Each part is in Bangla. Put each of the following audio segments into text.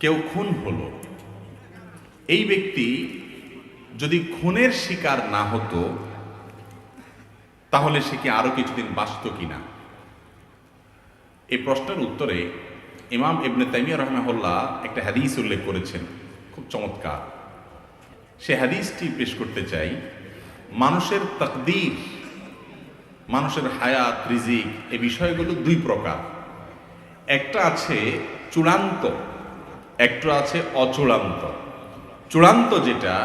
কেউ খুন হলো, এই ব্যক্তি যদি খুনের শিকার না হতো তাহলে সে কি আরো কিছুদিন বাঁচত কিনা? এই প্রশ্নের উত্তরে ইমাম ইবনে তাইমিয়া রাহিমাহুল্লাহ একটা হাদিস উল্লেখ করেছেন, খুব চমৎকার। সে হাদিসটি পেশ করতে চাই। মানুষের তাকদীর, মানুষের হায়াত, রিজিক, এই বিষয়গুলো দুই প্রকার। একটা আছে চূড়ান্ত, একটা আছে অচূড়ান্ত। চূড়ান্ত যেটা,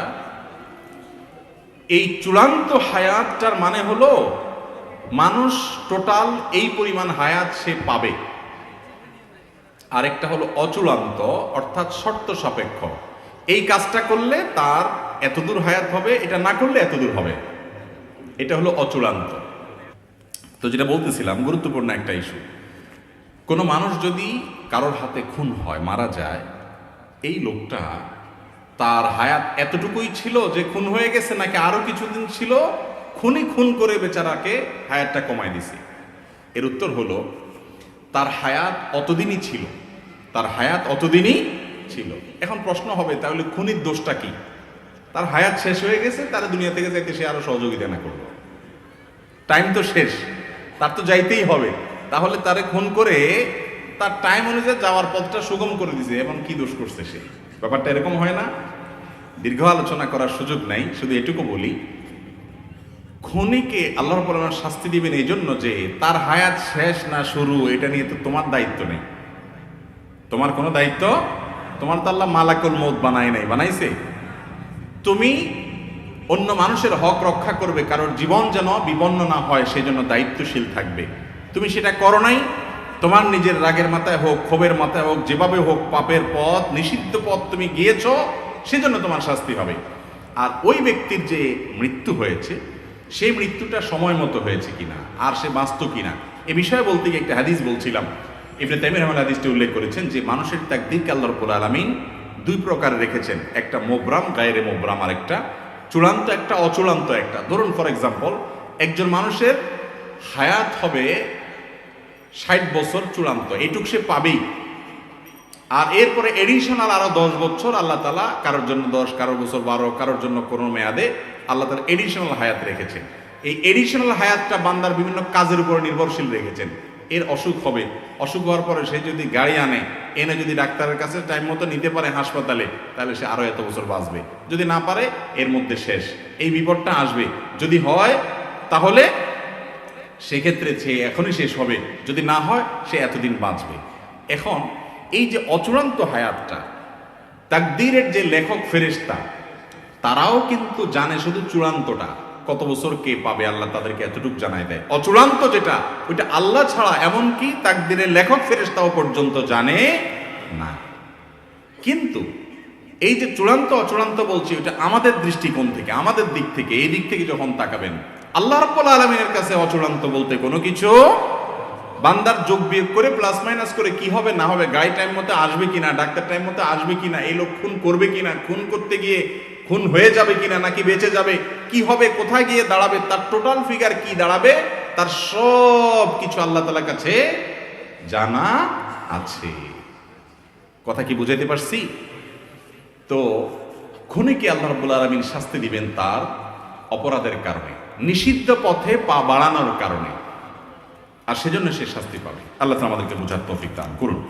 এই চূড়ান্ত হায়াতটার মানে হলো মানুষ টোটাল এই পরিমাণ হায়াত সে পাবে। আরেকটা হলো অচূড়ান্ত, অর্থাৎ শর্ত সাপেক্ষ। এই কাজটা করলে তার এতদূর হায়াত হবে, এটা না করলে এতদূর হবে। এটা হলো অচূড়ান্ত। তো যেটা বলতেছিলাম, গুরুত্বপূর্ণ একটা ইস্যু। কোনো মানুষ যদি কারোর হাতে খুন হয়, মারা যায়, এই লোকটা তার হায়াত এতটুকুই ছিল যে খুন হয়ে গেছে, নাকি আরো কিছুদিন ছিল, খুন করে বেচারাকে হায়াতটা কমায় দিছে? এর উত্তর হলো তার হায়াত অতদিনই ছিল, তার হায়াত অতদিনই ছিল। এখন প্রশ্ন হবে, তাহলে খুনির দোষটা কি? তার হায়াত শেষ হয়ে গেছে, তার দুনিয়া থেকে যাইতে সে আরো সহযোগিতা না করলো, টাইম তো শেষ, তার তো যাইতেই হবে। তাহলে তারে খুন করে তার টাইম অনুযায়ী যাওয়ার পথটা সুগম করে দিছে, এখন কি দোষ করছে সে? ব্যাপারটা এরকম হয় না? দীর্ঘ আলোচনা করার সুযোগ নাই, শুধু এটুকু বলি, খুনিকে আল্লাহ রাব্বুল আলামিন শাস্তি দিবেন এই জন্য যে তার হায়াত শেষ না শুরু, এটা নিয়ে তো তোমার দায়িত্ব নেই। তোমার কোনো দায়িত্ব, তোমার তো আল্লাহ মালাকুল মউত বানায় নাই, বানাইছে? তুমি অন্য মানুষের হক রক্ষা করবে, কারোর জীবন যেন বিপন্ন না হয় সেই জন্য দায়িত্বশীল থাকবে। তুমি সেটা করো নাই, তোমার নিজের রাগের মাথায় হোক, ক্ষোভের মাথায় হোক, যেভাবে হোক, পাপের পথ, নিষিদ্ধ পথ তুমি গিয়েছ, সেজন্য তোমার শাস্তি হবে। আর ওই ব্যক্তির যে মৃত্যু হয়েছে, সেই মৃত্যুটা সময় মতো হয়েছে কিনা, আর সে বাঁচত কিনা, এ বিষয়ে বলতে গিয়ে একটা হাদিস বলছিলাম। ইবনে তাইমিয়া রাহিমাহুল্লাহ হাদিসটি উল্লেখ করেছেন যে মানুষের তাকদীরকে আল্লাহ রাব্বুল আলামিন দুই প্রকার রেখেছেন, একটা মোবরাম, গায়রে মোবরাম, আর একটা চূড়ান্ত, একটা অচূড়ান্ত। একটা ধরুন, ফর এক্সাম্পল, একজন মানুষের হায়াত হবে 60 বছর চূড়ান্ত, এইটুক সে পাবেই। আর এরপরে এডিশনাল আরো 10 বছর আল্লাহ তাআলা, কারোর জন্য 10, কারোর বছর 12, কারোর জন্য কোনো মেয়াদে আল্লাহ তাআলা এডিশনাল হায়াত রেখেছেন। এই এডিশনাল হায়াতটা বান্দার বিভিন্ন কাজের উপর নির্ভরশীল রেখেছেন। এর অসুখ হবে, অসুখ হওয়ার পরে সে যদি গাড়ি আনে, এনে যদি ডাক্তারের কাছে টাইম মতো নিতে পারে হাসপাতালে, তাহলে সে আরো এত বছর বাঁচবে। যদি না পারে, এর মধ্যে শেষ। এই বিপদটা আসবে। যদি হয় তাহলে সেক্ষেত্রে সে এখনই শেষ হবে, যদি না হয় সে এতদিন বাঁচবে। এখন এই যে অচূড়ান্ত হায়াতটা, তাকদীরের যে লেখক ফেরেশতা, তারাও কিন্তু জানে শুধু চূড়ান্তটা, কত বছর কে পাবে, আল্লাহ তাদেরকে এতটুকু জানায় দেয়। অচূড়ান্ত যেটা, ওইটা আল্লাহ ছাড়া এমনকি তাকদীরের লেখক ফেরেশতাও পর্যন্ত জানে না। কিন্তু এই যে চূড়ান্ত অচূড়ান্ত বলছি, ওইটা আমাদের দৃষ্টিকোণ থেকে, আমাদের দিক থেকে, এই দিক থেকে যখন তাকাবেন, আল্লাহ রাব্বুল আলামিনের কাছে অচূড়ান্ত বলতে কোনো কিছু, বান্দার যোগ বিয়োগ করে প্লাস মাইনাস করে কি হবে না হবে, গাড়ি টাইম মতো আসবে কিনা, ডাক্তার টাইম মতো আসবে কিনা, এই লোক খুন করবে কিনা, খুন করতে গিয়ে খুন হয়ে যাবে কিনা, নাকি বেঁচে যাবে, কি হবে, কোথায় গিয়ে দাঁড়াবে, তার টোটাল ফিগার কি দাঁড়াবে, তার সব কিছু আল্লাহ তাআলার কাছে জানা আছে। কথা কি বুঝাইতে পারছি? তো খুনিকে আল্লাহ রাব্বুল আলামিন শাস্তি দিবেন তার অপরাধের কারণে, নিষিদ্ধ পথে পা বাড়ানোর কারণে, আর সেজন্য সে শাস্তি পাবে। আল্লাহ তাআলা আমাদেরকে বুঝার তৌফিক দান করুন।